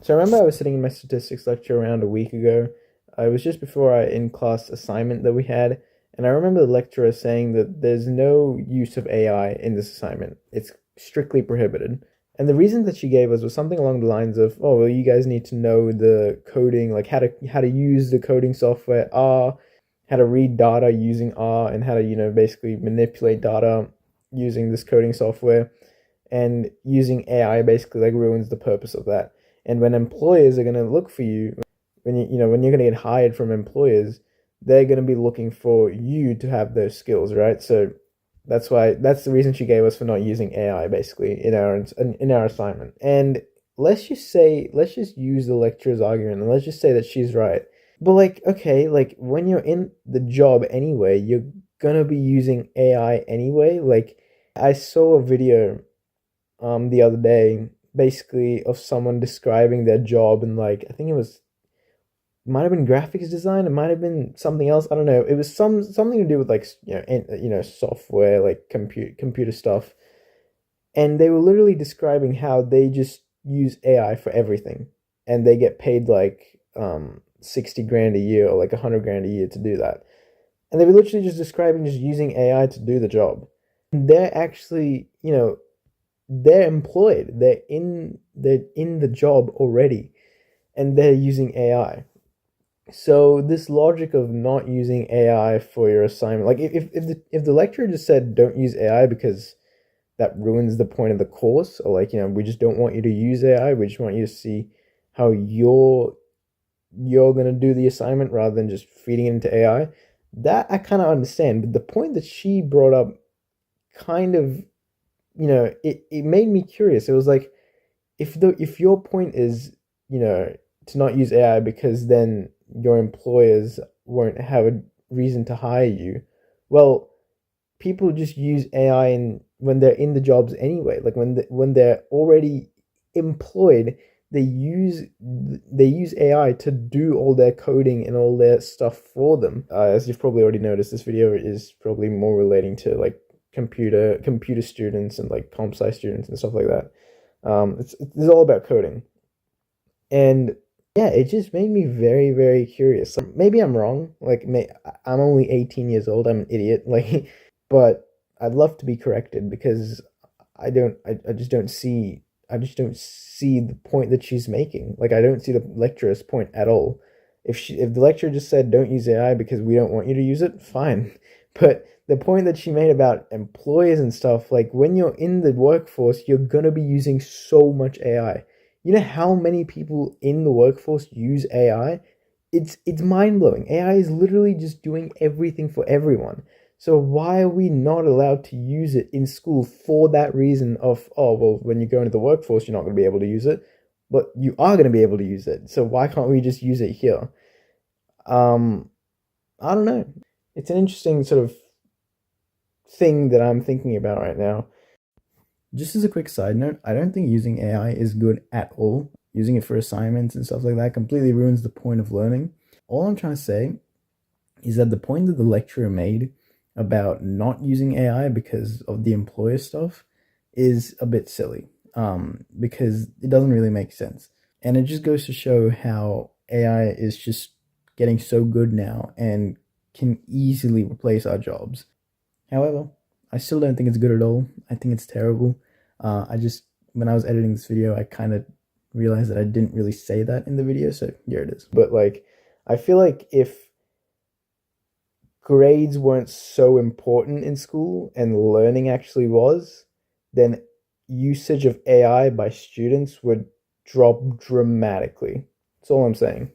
So I remember I was sitting in my statistics lecture around a week ago. It was just before our in-class assignment that we had, and I remember the lecturer saying that there's no use of AI in this assignment. It's strictly prohibited. And the reason that she gave us was something along the lines of, "Oh, well, you guys need to know the coding, like how to use the coding software R, how to read data using R, and how to basically manipulate data using this coding software." And using AI basically like ruins the purpose of that. And when employers are going to look for you, when you're going to get hired from employers, they're going to be looking for you to have those skills, right? So that's the reason she gave us for not using AI basically in our assignment. And let's just use the lecturer's argument and let's just say that she's right. But like, okay, like when you're in the job anyway, you're gonna be using AI anyway. Like I saw a video the other day basically of someone describing their job, and like I think might have been graphics design, it might have been something else, I don't know. It was something to do with like software, like computer stuff. And they were literally describing how they just use AI for everything, and they get paid like 60 grand a year or like 100 grand a year to do that. And they were literally just describing just using AI to do the job. They're actually, they're employed. They're in the job already, and they're using AI. So this logic of not using AI for your assignment, like if the lecturer just said don't use AI because that ruins the point of the course, or like we just don't want you to use AI, we just want you to see how you're gonna do the assignment rather than just feeding it into AI. That I kind of understand, but the point that she brought up kind of it made me curious. It was like if your point is to not use AI because then your employers won't have a reason to hire you. Well, people just use AI when they're in the jobs anyway. Like when they're already employed, they use AI to do all their coding and all their stuff for them. As you've probably already noticed, this video is probably more relating to like computer students and like comp sci students and stuff like that. It's all about coding, and yeah, it just made me very very curious. Maybe I'm wrong. Like I'm only 18 years old. I'm an idiot. Like, but I'd love to be corrected because I just don't see. I just don't see the point that she's making. Like I don't see the lecturer's point at all. If the lecturer just said don't use AI because we don't want you to use it, fine. But the point that she made about employers and stuff, like when you're in the workforce, you're gonna be using so much AI. You know how many people in the workforce use AI? It's mind blowing. AI is literally just doing everything for everyone. So why are we not allowed to use it in school for that reason of, oh well, when you go into the workforce you're not going to be able to use it, but you are going to be able to use it. So why can't we just use it here? Um I don't know. It's an interesting sort of thing that I'm thinking about right now. Just as a quick side note, I don't think using AI is good at all. Using it for assignments and stuff like that completely ruins the point of learning. All I'm trying to say is that the point that the lecturer made about not using AI because of the employer stuff is a bit silly, because it doesn't really make sense. And it just goes to show how AI is just getting so good now and can easily replace our jobs. However, I still don't think it's good at all. I think it's terrible. When I was editing this video, I kind of realized that I didn't really say that in the video, so here it is. But like, I feel like if grades weren't so important in school and learning actually was, then usage of AI by students would drop dramatically. That's all I'm saying.